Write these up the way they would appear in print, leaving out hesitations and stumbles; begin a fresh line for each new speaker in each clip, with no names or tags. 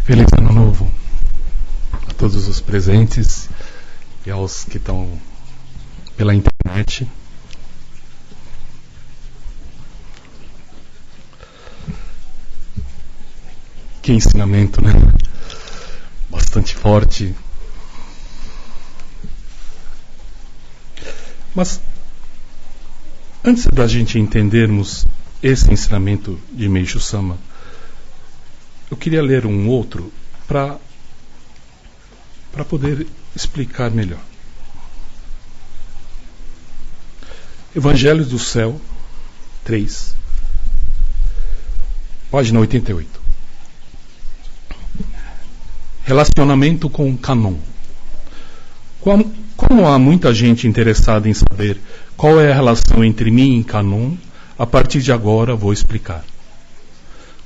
Feliz Ano Novo a todos os presentes e aos que estão pela internet. Que ensinamento, né? Bastante forte. Mas, antes da gente entendermos esse ensinamento de Meishu Sama, eu queria ler um outro para poder explicar melhor. Evangelho do Céu 3, página 88. Relacionamento com Kanon. Como há muita gente interessada em saber qual é a relação entre mim e Kanon, a partir de agora vou explicar.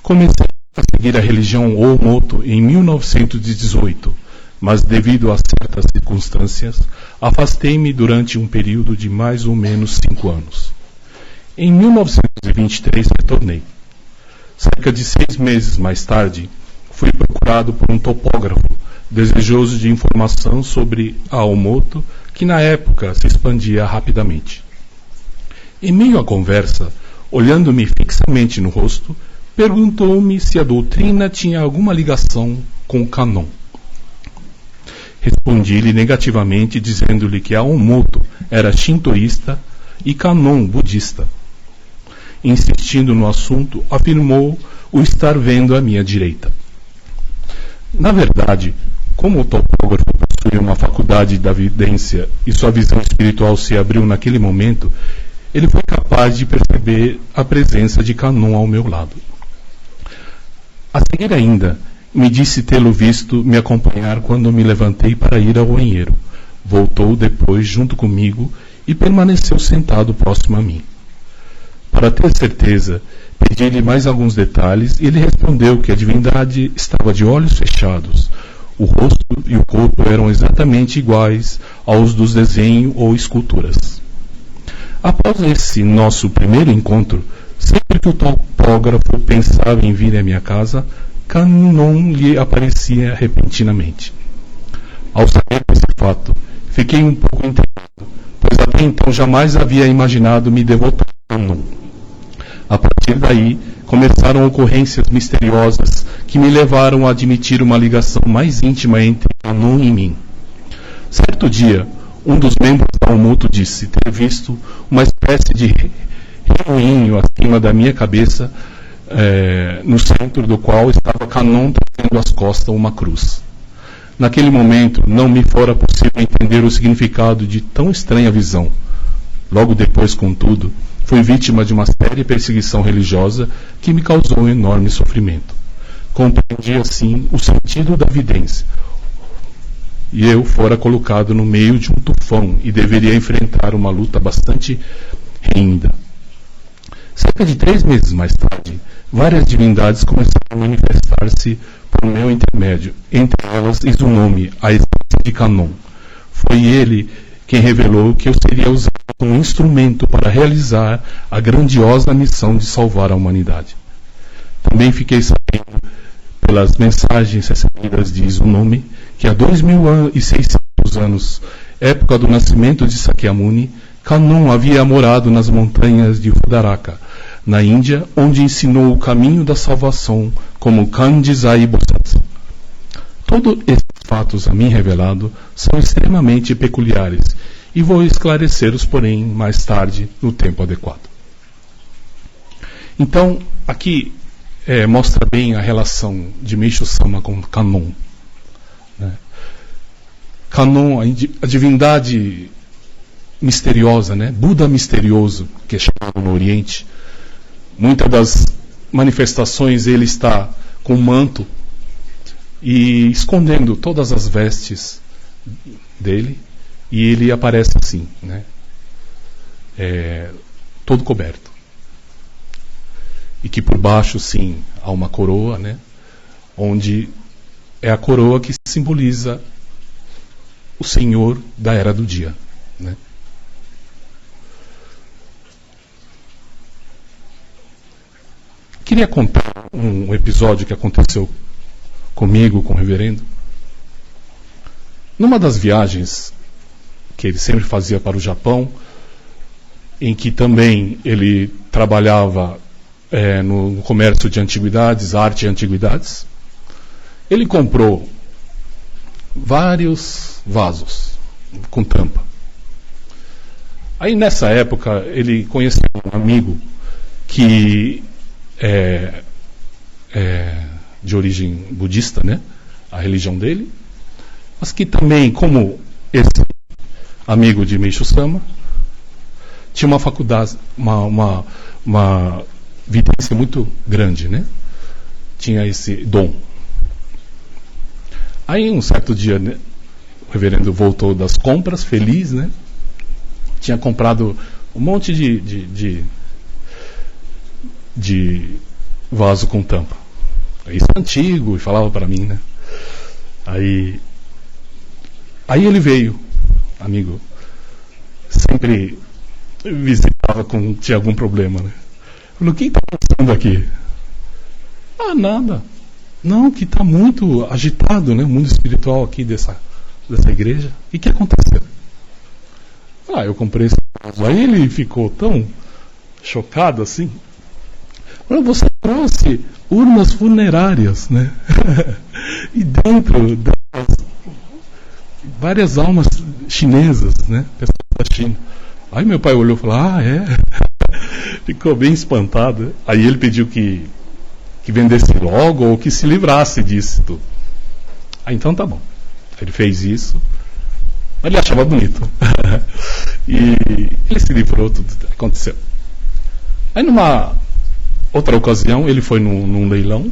Comecei a seguir a religião Omoto em 1918, mas devido a certas circunstâncias, afastei-me durante um período de mais ou menos 5 anos. Em 1923 retornei. Cerca de 6 meses mais tarde, fui procurado por um topógrafo desejoso de informação sobre a Omoto, que na época se expandia rapidamente. Em meio à conversa, olhando-me fixamente no rosto, perguntou-me se a doutrina tinha alguma ligação com Kanon. Respondi-lhe negativamente, dizendo-lhe que a Omoto era shintoísta e Kanon budista. Insistindo no assunto, afirmou o estar vendo à minha direita. Na verdade, como o topógrafo possuía uma faculdade da vidência e sua visão espiritual se abriu naquele momento, ele foi capaz de perceber a presença de Kanon ao meu lado. A seguir ainda, me disse tê-lo visto me acompanhar quando me levantei para ir ao banheiro. Voltou depois junto comigo e permaneceu sentado próximo a mim. Para ter certeza, pedi-lhe mais alguns detalhes e ele respondeu que a divindade estava de olhos fechados. O rosto e o corpo eram exatamente iguais aos dos desenhos ou esculturas. Após esse nosso primeiro encontro, sempre que o topógrafo pensava em vir à minha casa, Kanon lhe aparecia repentinamente. Ao saber desse fato, fiquei um pouco intrigado, pois até então jamais havia imaginado me devotar a Kanon. A partir daí, começaram ocorrências misteriosas que me levaram a admitir uma ligação mais íntima entre Kanon e mim. Certo dia, um dos membros da Omoto disse ter visto uma espécie de remoinho acima da minha cabeça, no centro do qual estava Kanon trazendo às costas uma cruz. Naquele momento, não me fora possível entender o significado de tão estranha visão. Logo depois, contudo, fui vítima de uma séria perseguição religiosa que me causou um enorme sofrimento. Compreendi, assim, o sentido da vidência. E eu fora colocado no meio de um tufão e deveria enfrentar uma luta bastante renhida. Cerca de 3 meses mais tarde, várias divindades começaram a manifestar-se por meu intermédio, entre elas Izunome, a essência de Kanon. Foi ele quem revelou que eu seria usado como instrumento para realizar a grandiosa missão de salvar a humanidade. Também fiquei sabendo, pelas mensagens recebidas de Izunome, que há 2.600 anos, época do nascimento de Sakyamuni, Kanon havia morado nas montanhas de Fudaraka, na Índia, onde ensinou o caminho da salvação como Kanjizai Bosatsu. Todos esses fatos a mim revelado são extremamente peculiares e vou esclarecê-los, porém, mais tarde, no tempo adequado. Então, aqui mostra bem a relação de Meishu Sama com Kanon. Né? Kanon, a divindade misteriosa, né? Buda misterioso, que é chamado no Oriente. Muitas das manifestações ele está com manto e escondendo todas as vestes dele, e ele aparece assim, né? Todo coberto. E que por baixo, sim, há uma coroa, né? Onde é a coroa que simboliza o Senhor da Era do Dia, né? Queria contar um episódio que aconteceu comigo, com o reverendo. Numa das viagens que ele sempre fazia para o Japão, em que também ele trabalhava no comércio de antiguidades, arte e antiguidades, ele comprou vários vasos com tampa. Aí nessa época ele conheceu um amigo que é de origem budista, né? A religião dele, mas que também, como esse amigo de Meishu Sama, tinha uma faculdade, uma vidência muito grande, né? Tinha esse dom. Aí um certo dia, né, o reverendo voltou das compras, feliz, né? Tinha comprado um monte de vaso com tampa. Isso é antigo, e falava para mim, né? Aí ele veio, amigo, sempre visitava quando tinha algum problema, né? Falou, o que está acontecendo aqui? Ah, nada. Não, que está muito agitado, né? O mundo espiritual aqui dessa igreja. E o que aconteceu? Ah, eu comprei esse vaso. Aí ele ficou tão chocado assim. Falou, você trouxe urnas funerárias, né? E dentro várias almas chinesas, né? Pessoas da China. Aí meu pai olhou e falou, ah, é? Ficou bem espantado. Aí ele pediu que vendesse logo ou que se livrasse disso tudo. Ah, então tá bom. Ele fez isso. Mas ele achava bonito. E ele se livrou, tudo aconteceu. Aí numa outra ocasião, ele foi num leilão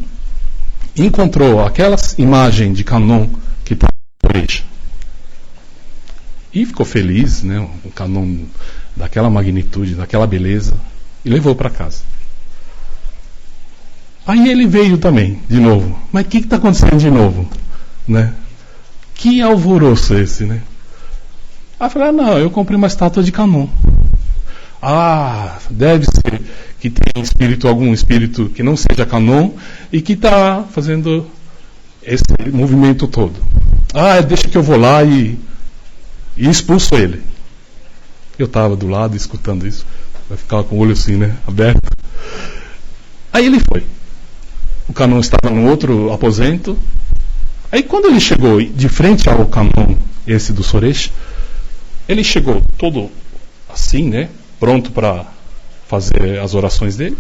e encontrou aquelas imagens de Kannon que está na igreja. E ficou feliz, né? Um Kannon daquela magnitude, daquela beleza, e levou para casa. Aí ele veio também, de novo. Mas o que está acontecendo de novo? Né? Que alvoroço esse, né? Aí eu falei, não, eu comprei uma estátua de Kannon. Ah, deve ser que tem algum espírito que não seja Kannon e que está fazendo esse movimento todo. Ah, deixa que eu vou lá e expulso ele. Eu estava do lado escutando isso. Vai ficar com o olho assim, né? Aberto. Aí ele foi. O Kannon estava no outro aposento. Aí quando ele chegou de frente ao Kannon, esse do Soreshi, ele chegou todo assim, né? Pronto para fazer as orações dele.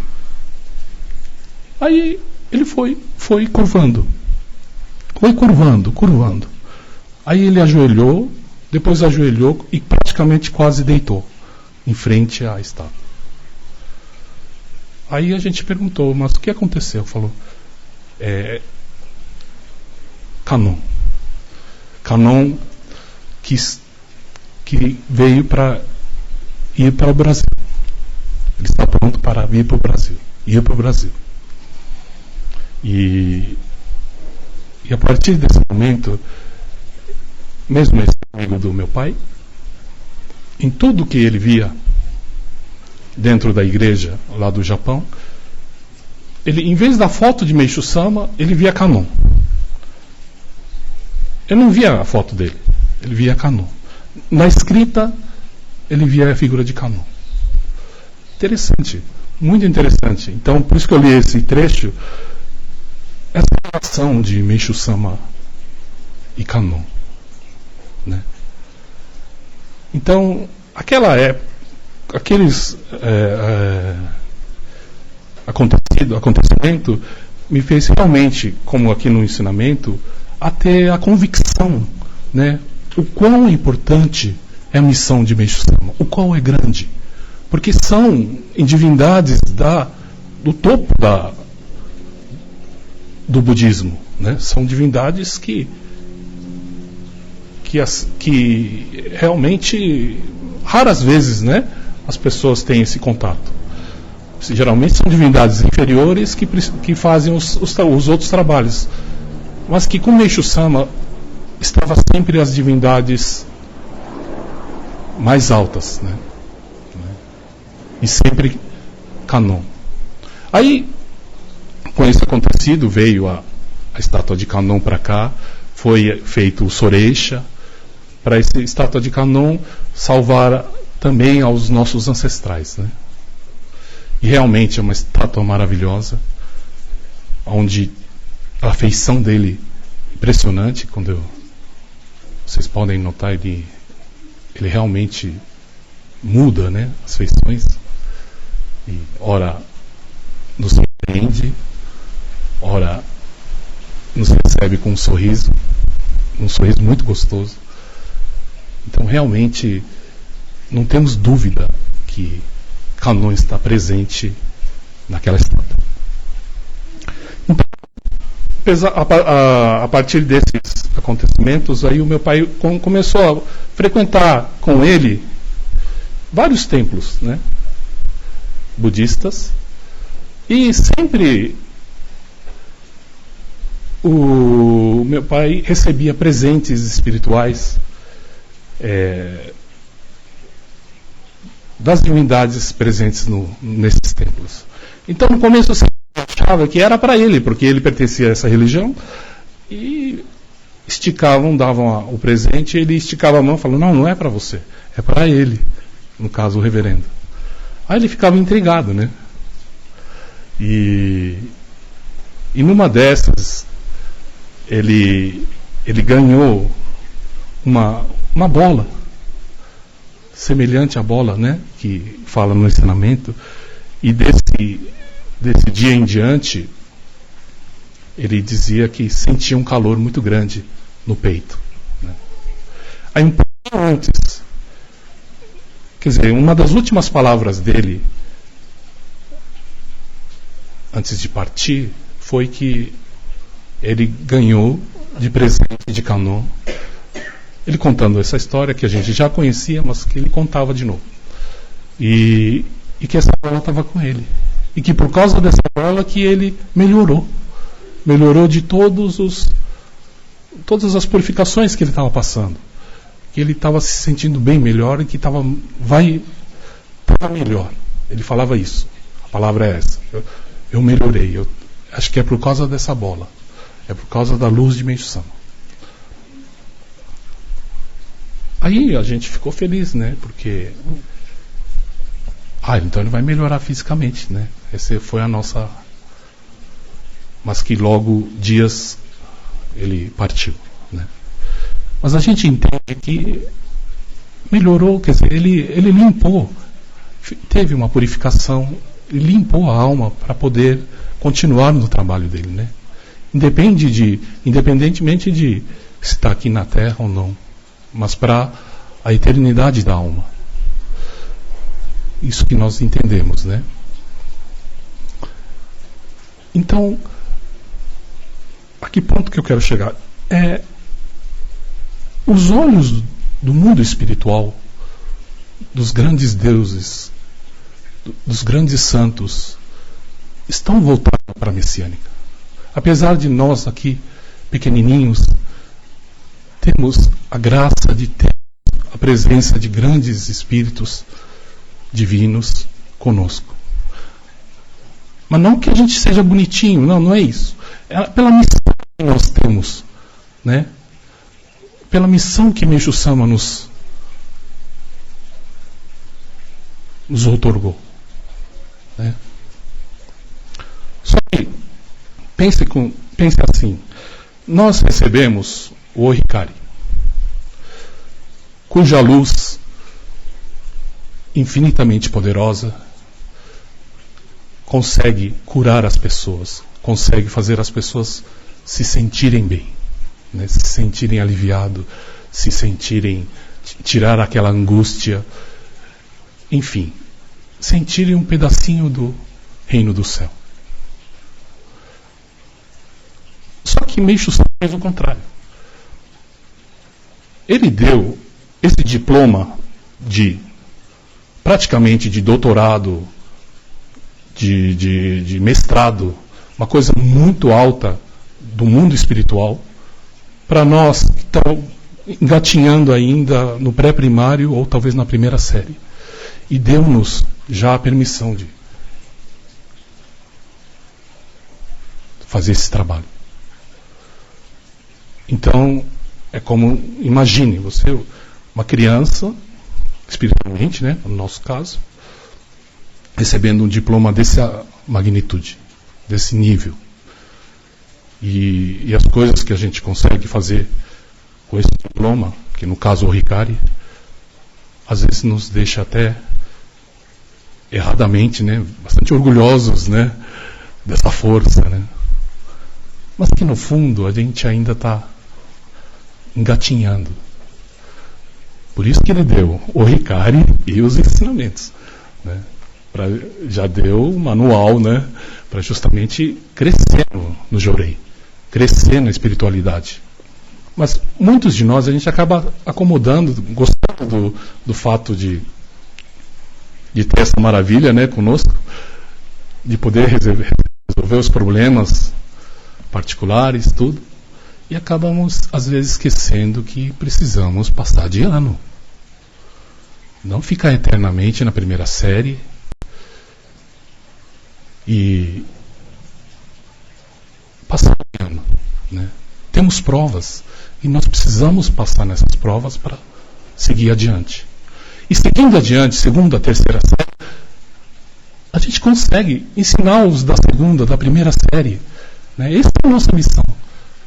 Aí ele foi curvando. Foi curvando. Aí ele ajoelhou, depois ajoelhou e praticamente quase deitou em frente à estátua. Aí a gente perguntou, mas o que aconteceu? Falou, Kannon que veio para ir para o Brasil. Ele está pronto para vir para o Brasil. Ir para o Brasil. E a partir desse momento, mesmo esse amigo do meu pai, em tudo que ele via dentro da igreja lá do Japão, ele, em vez da foto de Meishu Sama, ele via Kannon. Eu não via a foto dele, ele via Kannon. Na escrita, ele via a figura de Kannon. Interessante, muito interessante. Então, por isso que eu li esse trecho, essa relação de Meishu Sama e Kannon, né? Então, aqueles acontecimento me fez realmente, como aqui no ensinamento, a ter a convicção, né, o quão importante é a missão de Meishu Sama, o quão é grande, porque são divindades do topo do budismo, né? São divindades que realmente raras vezes, né, as pessoas têm esse contato. Geralmente são divindades inferiores que fazem os outros trabalhos, mas que com Meishu Sama estava sempre as divindades mais altas, né? E sempre Kannon. Aí, com isso acontecido, veio a estátua de Kannon para cá, foi feito o Soreisha, para essa estátua de Kannon salvar também aos nossos ancestrais, né? E realmente é uma estátua maravilhosa, onde a feição dele impressionante, vocês podem notar, ele realmente muda, né, as feições, e ora nos surpreende, ora nos recebe com um sorriso muito gostoso. Então realmente não temos dúvida que Kannon está presente naquela estátua. Então, a partir desses acontecimentos, aí o meu pai começou a frequentar com ele vários templos, né, budistas, e sempre o meu pai recebia presentes espirituais das divindades presentes nesses templos. Então, no começo, eu achava que era para ele, porque ele pertencia a essa religião, e davam o presente, e ele esticava a mão, falando: não é para você, é para ele, no caso, o reverendo. Aí ele ficava intrigado, né? E numa dessas, ele ganhou uma bola, semelhante à bola, né, que fala no ensinamento, e desse dia em diante, ele dizia que sentia um calor muito grande no peito, né? Aí um pouco antes, quer dizer, uma das últimas palavras dele, antes de partir, foi que ele ganhou de presente de Kannon, ele contando essa história que a gente já conhecia, mas que ele contava de novo, e que essa bola estava com ele, e que por causa dessa bola que ele melhorou de todas as purificações que ele estava passando, que ele estava se sentindo bem melhor e que estava melhor. Ele falava isso, a palavra é essa: eu melhorei, eu acho que é por causa dessa bola, é por causa da luz de Meishu-sama. Aí a gente ficou feliz, né? Porque então ele vai melhorar fisicamente, né? Essa foi a nossa... Mas que logo dias ele partiu, né? Mas a gente entende que melhorou, quer dizer, ele limpou, teve uma purificação, limpou a alma para poder continuar no trabalho dele, né? Independentemente de se está aqui na Terra ou não, mas para a eternidade da alma. Isso que nós entendemos, né? Então, a que ponto que eu quero chegar? Os olhos do mundo espiritual, dos grandes deuses, dos grandes santos, estão voltados para a messiânica. Apesar de nós aqui, pequenininhos, temos a graça de ter a presença de grandes espíritos divinos conosco. Mas não que a gente seja bonitinho, não é isso. É pela missão que nós temos, né? Pela missão que Meishu-sama nos outorgou, né? Só que pense assim: nós recebemos o Ohikari, cuja luz infinitamente poderosa consegue curar as pessoas, consegue fazer as pessoas se sentirem bem, né? Se sentirem aliviados, se sentirem, tirar aquela angústia, enfim, sentirem um pedacinho do reino do céu. Só que Meishu-sama fez o contrário. Ele deu esse diploma praticamente de doutorado, de mestrado, uma coisa muito alta do mundo espiritual, para nós que estamos engatinhando ainda no pré-primário ou talvez na primeira série. E deu-nos já a permissão de fazer esse trabalho. Então, é como, imagine, você, uma criança, espiritualmente, né, no nosso caso, recebendo um diploma dessa magnitude, desse nível. E as coisas que a gente consegue fazer com esse diploma, que no caso é o Ricari, às vezes nos deixa até erradamente, né, bastante orgulhosos, né, dessa força, né. Mas que no fundo a gente ainda está engatinhando. Por isso que ele deu o Ricari e os ensinamentos, né? Já deu o manual, né? Para justamente crescer no Jorei, crescer na espiritualidade. Mas muitos de nós a gente acaba acomodando, gostando do fato de ter essa maravilha, né, conosco, de poder resolver os problemas particulares, tudo. E acabamos, às vezes, esquecendo que precisamos passar de ano. Não ficar eternamente na primeira série e passar de ano, né? Temos provas e nós precisamos passar nessas provas para seguir adiante. E seguindo adiante, segunda, terceira série, a gente consegue ensinar os da segunda, da primeira série, né? Essa é a nossa missão.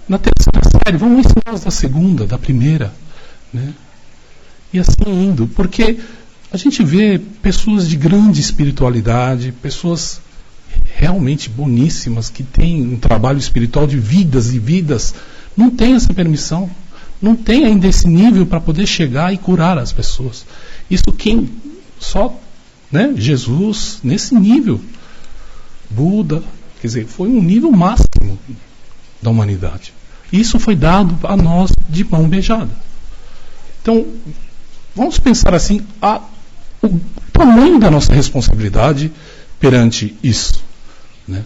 Na terceira série, vamos ensinar os da segunda, da primeira, né? E assim indo, porque a gente vê pessoas de grande espiritualidade, pessoas realmente boníssimas, que têm um trabalho espiritual de vidas e vidas, não tem essa permissão, não tem ainda esse nível para poder chegar e curar as pessoas. Isso quem só, né, Jesus, nesse nível, Buda, quer dizer, foi um nível máximo da humanidade. Isso foi dado a nós de mão beijada. Então, vamos pensar assim, o tamanho da nossa responsabilidade perante isso, né?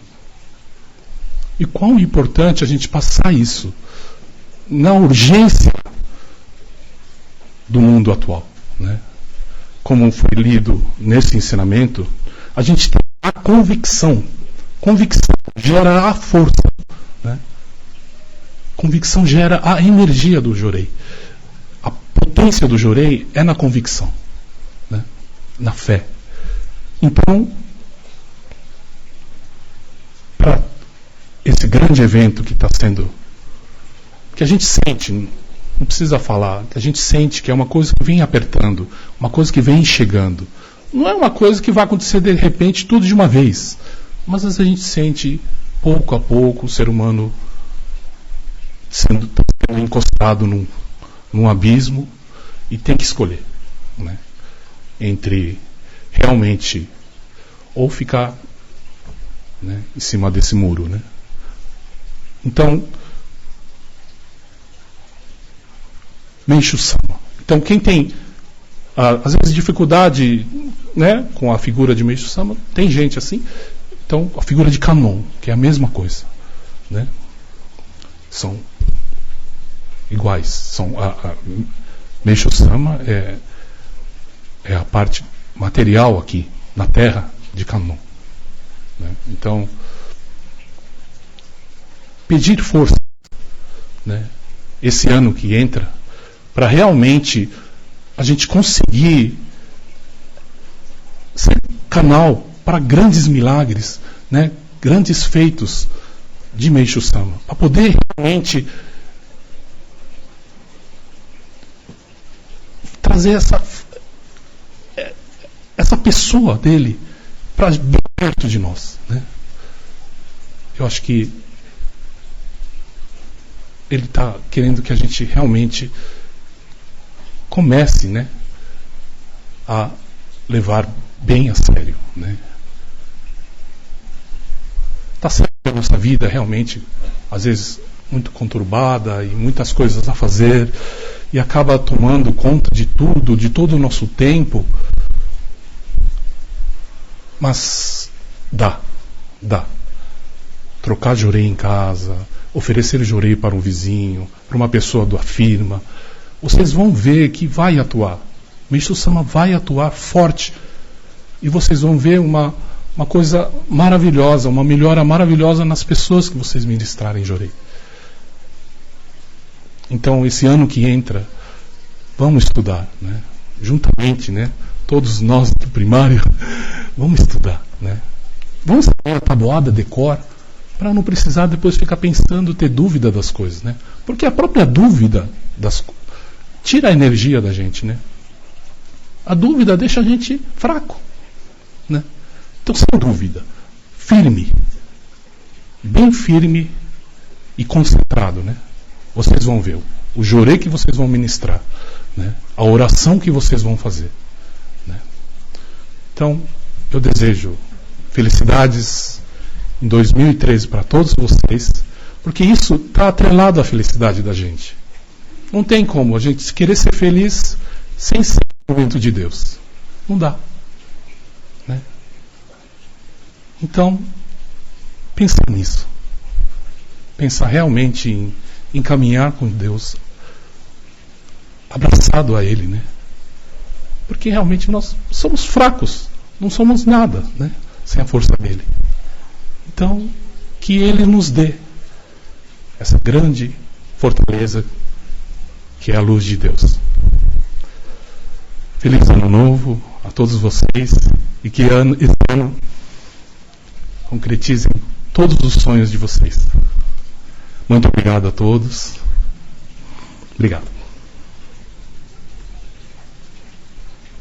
E quão importante a gente passar isso na urgência do mundo atual, né? Como foi lido nesse ensinamento, a gente tem a convicção. Convicção gera a força, né? Convicção gera a energia do Jorei. A potência do Jorei é na convicção, né? Na fé. Então, para esse grande evento que está sendo, que a gente sente, não precisa falar, que a gente sente que é uma coisa que vem apertando, uma coisa que vem chegando. Não é uma coisa que vai acontecer de repente tudo de uma vez, mas às vezes a gente sente pouco a pouco o ser humano sendo encostado num abismo e tem que escolher, né? Entre realmente ou ficar, né, em cima desse muro, né? Então, Meishu Sama. Então, quem tem às vezes dificuldade, né, com a figura de Meishu Sama, tem gente assim. Então, a figura de Kanon, que é a mesma coisa, né? São iguais. São Meishu Sama é a parte material aqui na Terra de Kanon, né? Então, pedir força, né, esse ano que entra, para realmente a gente conseguir ser canal para grandes milagres, né, grandes feitos de Meishu Sama, para poder realmente trazer essa pessoa dele para bem perto de nós, né? Eu acho que ele está querendo que a gente realmente comece, né, a levar bem a sério, né? Está certo que a nossa vida realmente, às vezes, muito conturbada e muitas coisas a fazer, e acaba tomando conta de tudo, de todo o nosso tempo. Mas dá. Trocar jorei em casa, oferecer jorei para um vizinho, para uma pessoa da firma, vocês vão ver que vai atuar. Meishu Sama vai atuar forte. E vocês vão ver uma coisa maravilhosa, uma melhora maravilhosa nas pessoas que vocês ministrarem jorei. Então, esse ano que entra, vamos estudar, né? Juntamente, né? Todos nós do primário, vamos estudar, né? Vamos saber a tabuada, decor, para não precisar depois ficar pensando, ter dúvida das coisas, né? Porque a própria dúvida tira a energia da gente, né? A dúvida deixa a gente fraco, né? Então, sem dúvida, firme, bem firme e concentrado, né? Vocês vão ver o jorê que vocês vão ministrar, né? A oração que vocês vão fazer, né? Então, eu desejo felicidades em 2013 para todos vocês, porque isso está atrelado à felicidade da gente. Não tem como a gente querer ser feliz sem ser instrumento de Deus. Não dá, né? Então, pensar nisso. Pensar realmente em caminhar com Deus, abraçado a Ele, né? Porque realmente nós somos fracos, não somos nada, né? Sem a força dele. Então, que Ele nos dê essa grande fortaleza que é a luz de Deus. Feliz Ano Novo a todos vocês e que esse ano concretizem todos os sonhos de vocês. Muito obrigado a todos. Obrigado.